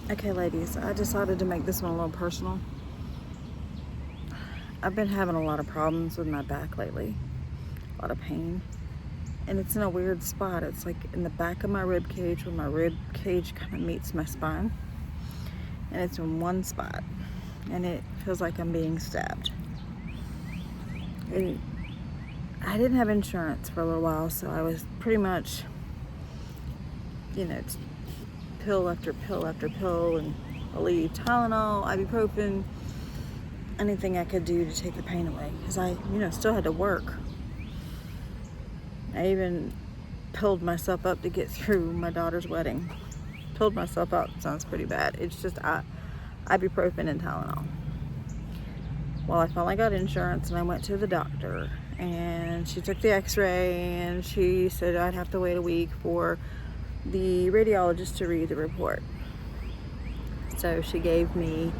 Okay, ladies, I decided to make this one a little personal. I've been having a lot of problems with my back lately, a lot of pain, and it's in a weird spot. It's like in the back of my rib cage where my rib cage kind of meets my spine, and it's in one spot, and it feels like I'm being stabbed. And I didn't have insurance for a little while, so I was pretty much, pill after pill after pill, and Aleve, Tylenol, ibuprofen, anything I could do to take the pain away, because I, still had to work. I even pilled myself up to get through my daughter's wedding. Pilled myself up sounds pretty bad. It's just ibuprofen and Tylenol. Well, I finally got insurance, and I went to the doctor, and she took the x-ray, and she said I'd have to wait a week for the radiologist to read the report. So she gave me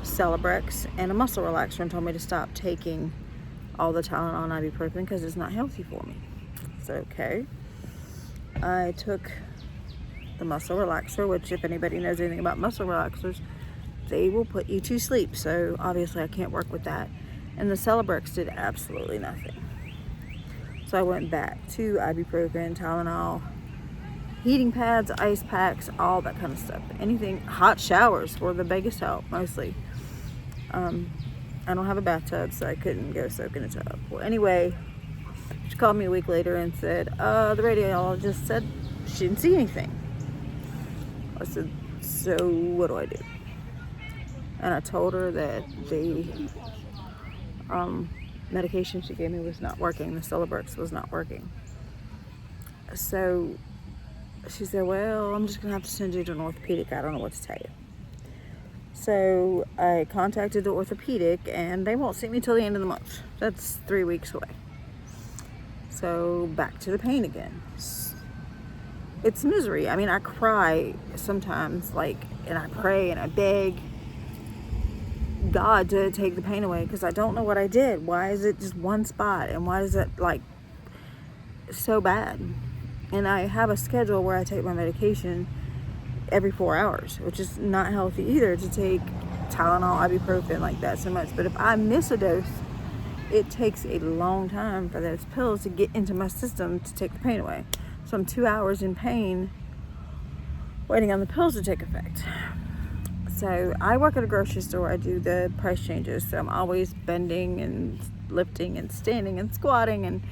Celebrex and a muscle relaxer and told me to stop taking all the Tylenol and ibuprofen because it's not healthy for me. So, okay. I took the muscle relaxer, which, if anybody knows anything about muscle relaxers, they will put you to sleep. So obviously I can't work with that. And the Celebrex did absolutely nothing. So I went back to ibuprofen, Tylenol, heating pads, ice packs, all that kind of stuff. Anything, hot showers were the biggest help, mostly. I don't have a bathtub, so I couldn't go soak in a tub. Well, anyway, she called me a week later and said, the radiologist said she didn't see anything. I said, so what do I do? And I told her that the medication she gave me was not working. The Celebrex was not working. So she said, well, I'm just going to have to send you to an orthopedic. I don't know what to tell you. So I contacted the orthopedic, and they won't see me till the end of the month. That's 3 weeks away. So back to the pain again. It's misery. I mean, I cry sometimes, and I pray and I beg God to take the pain away, because I don't know what I did. Why is it just one spot, and why is it so bad? And I have a schedule where I take my medication every 4 hours, which is not healthy either, to take Tylenol, ibuprofen like that so much. But if I miss a dose, it takes a long time for those pills to get into my system to take the pain away. So I'm 2 hours in pain waiting on the pills to take effect. So I work at a grocery store. I do the price changes, so I'm always bending and lifting and standing and squatting, and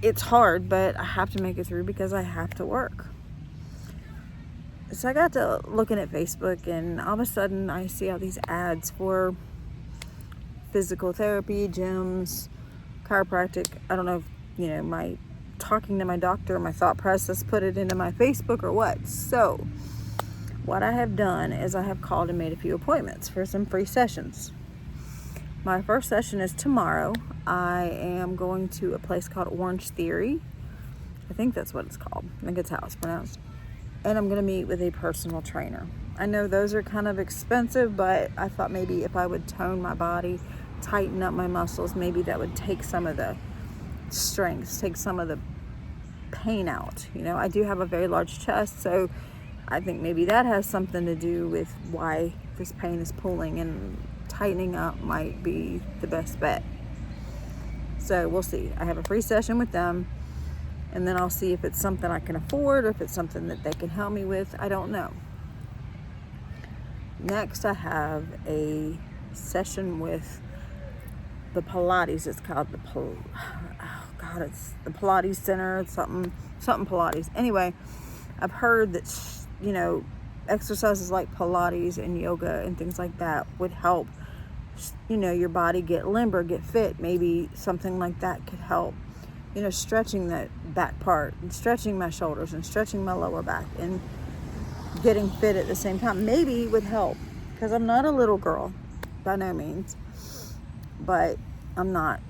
it's hard, but I have to make it through because I have to work. So I got to looking at Facebook, and all of a sudden I see all these ads for physical therapy, gyms, chiropractic. I don't know if, my talking to my doctor, my thought process put it into my Facebook or what. So what I have done is I have called and made a few appointments for some free sessions. My first session is tomorrow. I am going to a place called Orange Theory. I think that's what it's called. I think it's how it's pronounced. And I'm going to meet with a personal trainer. I know those are kind of expensive, but I thought maybe if I would tone my body, tighten up my muscles, maybe that would take some of the strength, take some of the pain out. I do have a very large chest, so I think maybe that has something to do with why this pain is pulling, and tightening up might be the best bet. So we'll see. I have a free session with them, and then I'll see if it's something I can afford or if it's something that they can help me with. I don't know. Next, I have a session with the Pilates. It's called it's the Pilates Center. It's something Pilates. Anyway, I've heard that exercises like Pilates and yoga and things like that would help your body get limber, get fit. Maybe something like that could help, stretching that back part, and stretching my shoulders and stretching my lower back and getting fit at the same time. Maybe it would help, because I'm not a little girl by no means, but I'm not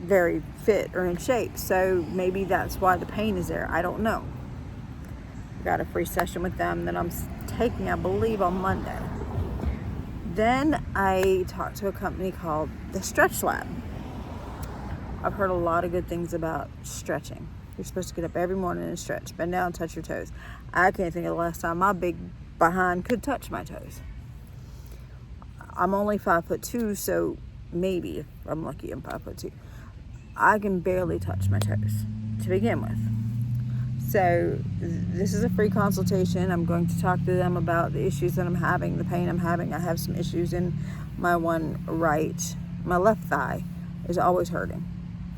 very fit or in shape. So maybe that's why the pain is there. I don't know. I got a free session with them that I'm taking, I believe, on Monday. Then I talked to a company called the Stretch Lab. I've heard a lot of good things about stretching. You're supposed to get up every morning and stretch, bend down, touch your toes. I can't think of the last time my big behind could touch my toes. I'm only 5'2", so maybe if I'm lucky, I'm 5'2". I can barely touch my toes to begin with. So this is a free consultation. I'm going to talk to them about the issues that I'm having, the pain I'm having. I have some issues in my my left thigh is always hurting.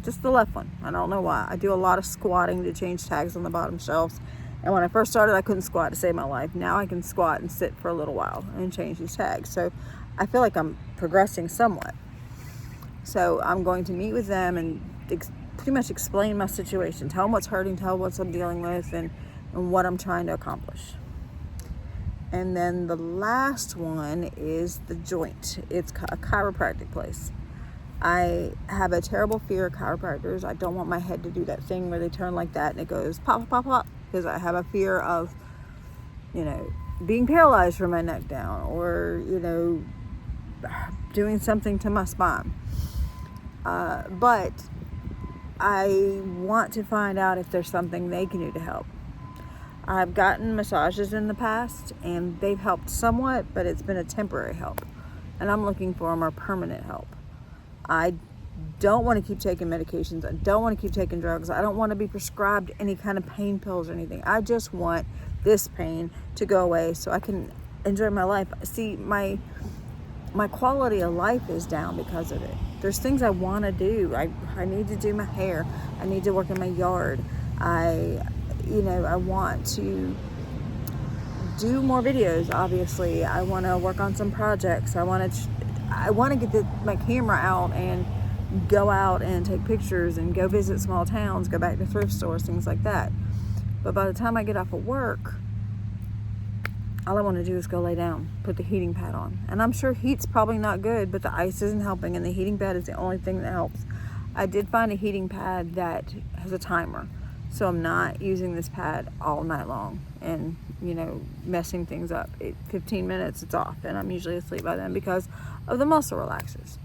Just the left one. I don't know why. I do a lot of squatting to change tags on the bottom shelves. And when I first started, I couldn't squat to save my life. Now I can squat and sit for a little while and change these tags. So I feel like I'm progressing somewhat. So I'm going to meet with them and pretty much explain my situation, tell them what's hurting, tell them what I'm dealing with, and what I'm trying to accomplish. And then the last one is the joint. It's a chiropractic place. I have a terrible fear of chiropractors. I don't want my head to do that thing where they turn like that and it goes pop, pop, pop, because I have a fear of, being paralyzed from my neck down, or, doing something to my spine. But I want to find out if there's something they can do to help. I've gotten massages in the past and they've helped somewhat, but it's been a temporary help. And I'm looking for a more permanent help. I don't want to keep taking medications. I don't want to keep taking drugs. I don't want to be prescribed any kind of pain pills or anything. I just want this pain to go away so I can enjoy my life. See, my quality of life is down because of it. There's things I want to do. I need to do my hair. I need to work in my yard. I want to do more videos, obviously. I want to work on some projects. I want to get my camera out and go out and take pictures and go visit small towns, go back to thrift stores, things like that. But by the time I get off of work, all I want to do is go lay down, put the heating pad on. And I'm sure heat's probably not good, but the ice isn't helping, and the heating pad is the only thing that helps. I did find a heating pad that has a timer, so I'm not using this pad all night long and, messing things up. 15 minutes, it's off, and I'm usually asleep by then because of the muscle relaxers.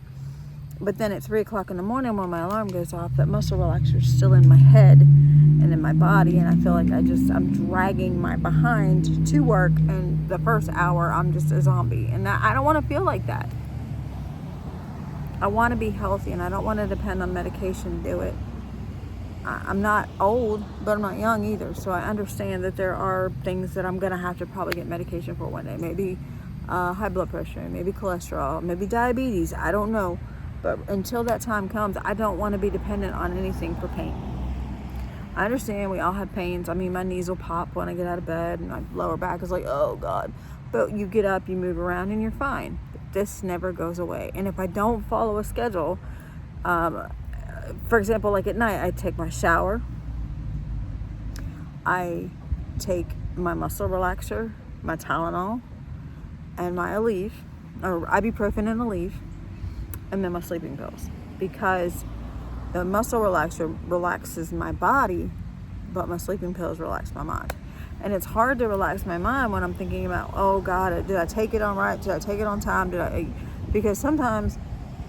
But then at 3 o'clock in the morning when my alarm goes off, that muscle relaxer is still in my head and in my body, and I feel like I'm dragging my behind to work, and the first hour I'm just a zombie, and I don't want to feel like that. I want to be healthy, and I don't want to depend on medication to do it. I'm not old, but I'm not young either, so I understand that there are things that I'm going to have to probably get medication for one day. Maybe high blood pressure, maybe cholesterol, maybe diabetes, I don't know. But until that time comes, I don't want to be dependent on anything for pain. I understand we all have pains. I mean, my knees will pop when I get out of bed, and my lower back is like, oh God. But you get up, you move around, and you're fine. But this never goes away. And if I don't follow a schedule, for example, like at night, I take my shower. I take my muscle relaxer, my Tylenol, and my Aleve, or ibuprofen and Aleve, and then my sleeping pills, because the muscle relaxer relaxes my body, but my sleeping pills relax my mind. And it's hard to relax my mind when I'm thinking about, oh God, did I take it on right? Did I take it on time? Because sometimes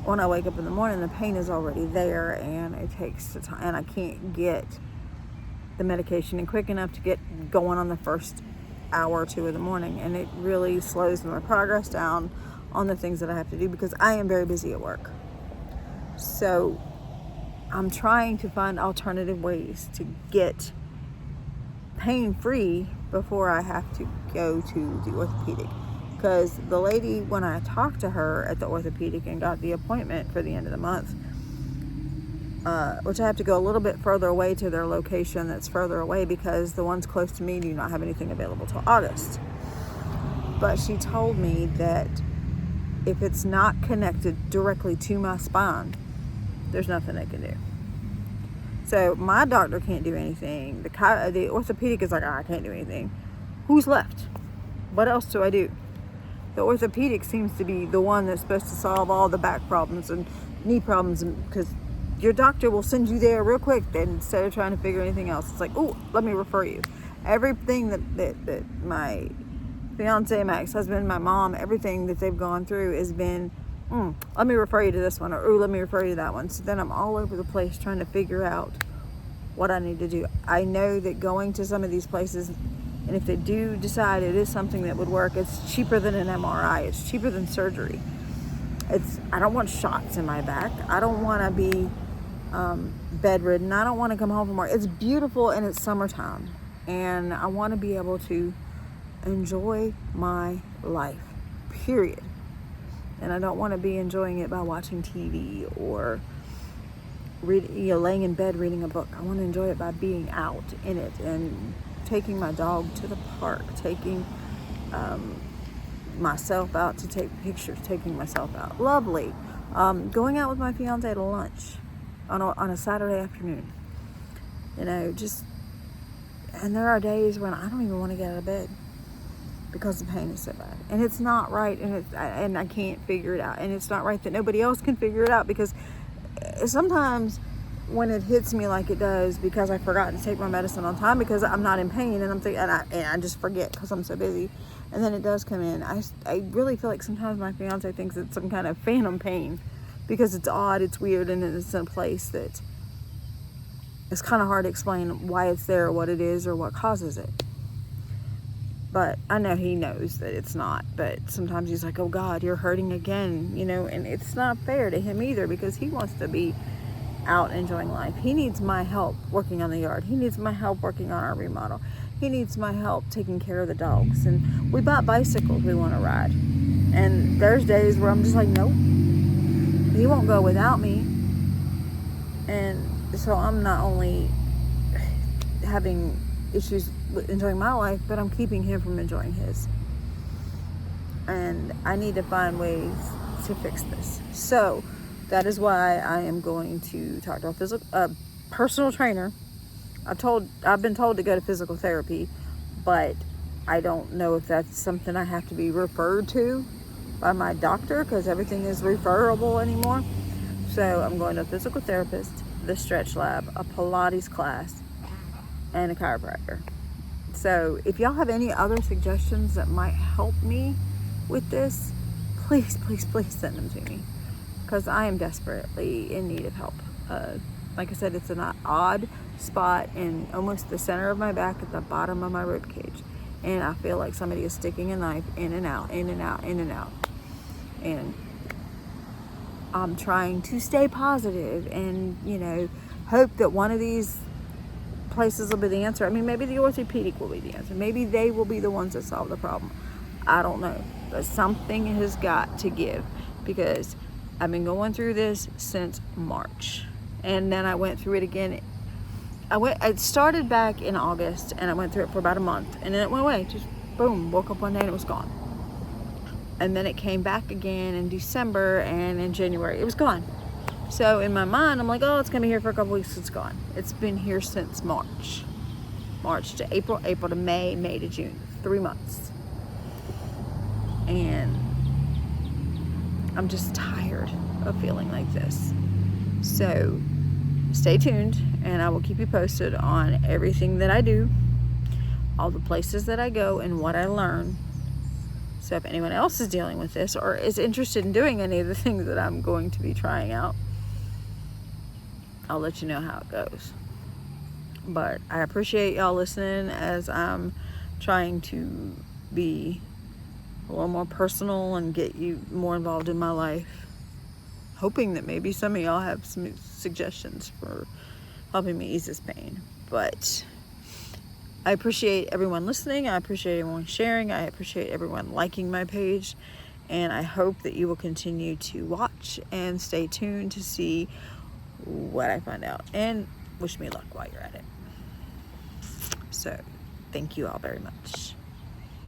when I wake up in the morning, the pain is already there, and it takes the time, and I can't get the medication in quick enough to get going on the first hour or two of the morning, and it really slows my progress down on the things that I have to do, because I am very busy at work. So I'm trying to find alternative ways to get pain-free before I have to go to the orthopedic. Because the lady, when I talked to her at the orthopedic and got the appointment for the end of the month, which I have to go a little bit further away to their location that's further away, because the ones close to me do not have anything available till August. But she told me that if it's not connected directly to my spine, there's nothing they can do. So my doctor can't do anything. The orthopedic is like, I can't do anything. Who's left? What else do I do? The orthopedic seems to be the one that's supposed to solve all the back problems and knee problems, because your doctor will send you there real quick then, instead of trying to figure anything else. It's like, oh, let me refer you. Everything that my fiance, my ex-husband, my mom, everything that they've gone through has been, let me refer you to this one, or let me refer you to that one. So then I'm all over the place trying to figure out what I need to do. I know that going to some of these places, and if they do decide it is something that would work, it's cheaper than an MRI. It's cheaper than surgery. I don't want shots in my back. I don't want to be bedridden. I don't want to come home from work. It's beautiful and it's summertime, and I want to be able to enjoy my life, period. And I don't want to be enjoying it by watching TV or laying in bed reading a book. I want to enjoy it by being out in it and taking my dog to the park, taking myself out to take pictures, taking myself out. Lovely. Going out with my fiance to lunch on a Saturday afternoon. And there are days when I don't even want to get out of bed because the pain is so bad. And it's not right, and I can't figure it out. And it's not right that nobody else can figure it out, because sometimes when it hits me like it does, because I forgot to take my medicine on time because I'm not in pain, and I just forget because I'm so busy, and then it does come in. I really feel like sometimes my fiance thinks it's some kind of phantom pain because it's odd, it's weird, and it's in a place that it's kind of hard to explain why it's there, or what it is, or what causes it. But I know he knows that it's not. But sometimes he's like, oh God, you're hurting again, and it's not fair to him either, because he wants to be out enjoying life. He needs my help working on the yard. He needs my help working on our remodel. He needs my help taking care of the dogs. And we bought bicycles we want to ride. And there's days where I'm just like, nope, he won't go without me. And so I'm not only having issues with enjoying my life, but I'm keeping him from enjoying his. And I need to find ways to fix this. So that is why I am going to talk to a personal trainer. I've been told to go to physical therapy, but I don't know if that's something I have to be referred to by my doctor, because everything is referable anymore. So I'm going to a physical therapist, the stretch lab, a Pilates class, and a chiropractor. So if y'all have any other suggestions that might help me with this, please send them to me, because I am desperately in need of help. Like I said, it's an odd spot in almost the center of my back at the bottom of my rib cage, and I feel like somebody is sticking a knife in and out, in and out, in and out. And I'm trying to stay positive and hope that one of these places will be the answer. I mean, maybe the orthopedic will be the answer. Maybe they will be the ones that solve the problem. I don't know, but something has got to give, because I've been going through this since March, and then I went through it again. It started back in August, and I went through it for about a month, and then it went away. Just boom, woke up one day and it was gone. And then it came back again in December, and in January it was gone. So in my mind, I'm like, oh, it's gonna be here for a couple weeks. It's gone. It's been here since March to April, April to May, May to June, 3 months. And I'm just tired of feeling like this. So stay tuned, and I will keep you posted on everything that I do, all the places that I go, and what I learn. So if anyone else is dealing with this or is interested in doing any of the things that I'm going to be trying out, I'll let you know how it goes. But I appreciate y'all listening as I'm trying to be a little more personal and get you more involved in my life, hoping that maybe some of y'all have some suggestions for helping me ease this pain. But I appreciate everyone listening. I appreciate everyone sharing. I appreciate everyone liking my page. And I hope that you will continue to watch and stay tuned to see what I find out. And wish me luck while you're at it. So, thank you all very much.